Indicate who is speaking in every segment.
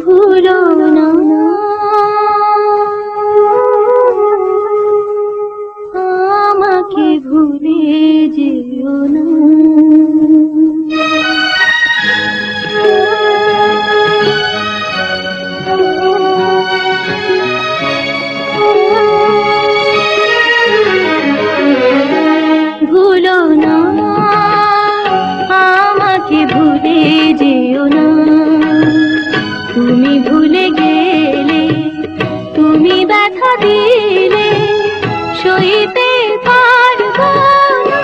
Speaker 1: ভুলো না আমাকে, ভুলে যেও না। ভুলো না আমাকে, ভুলে যেও না। তুমি ভুলে গেলে, তুমি ব্যথা দিলে সইতে পারবো না।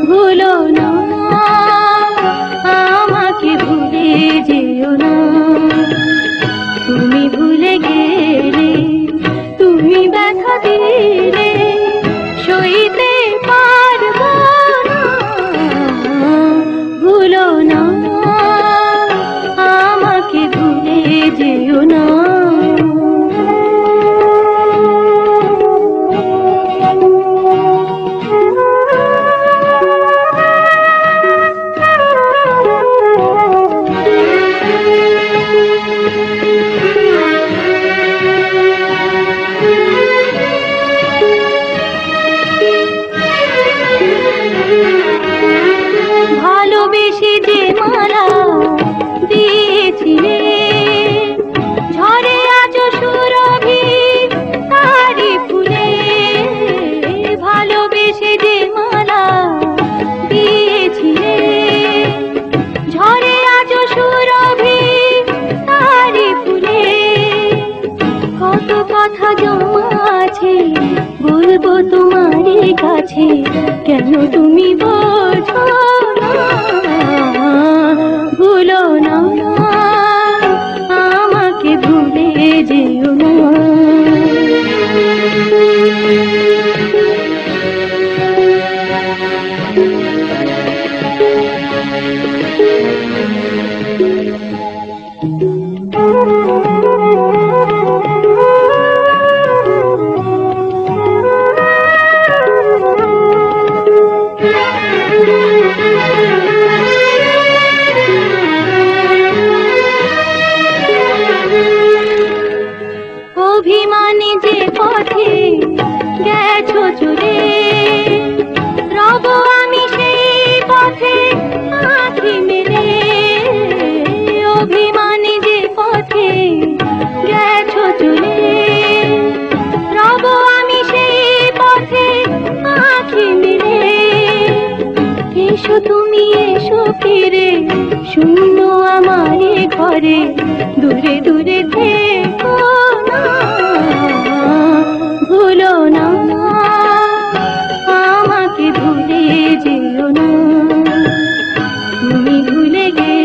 Speaker 1: ভুলো না আমাকে, ভুলে যেও না। তুমি ভুলে গেলে, তুমি ব্যথা দিলে সইতে পারবো না। ভুলো না আমাকে, ভুলে যেও না। ভালোবেসে যে মালা দিয়েছিলে, ঝরে আজ সুরভি তারি ফুলে। ভালোবেসে যে মালা দিয়েছিলে, ঝরে আজ সুরভি তারি ফুলে। কত কথা জমা আছে বলবো তোমার কাছে, কেন তুমি বোঝো না। ভুলো না আমাকে, ভুলে যেও না। অভিমানে যে পথে গেছো চলে, রব আমি সেই পথে আঁখি মেলে। অভিমানে যে পথে গেছো চলে, রব আমি সেই পথে আঁখি মেলে। এসো তুমি এসো ফিরে, শূন্য আমার ঘরে, দূরে দূরে থেকো না। ভুলো না আমাকে, ভুলে যেও না। তুমি ভুলে গেলে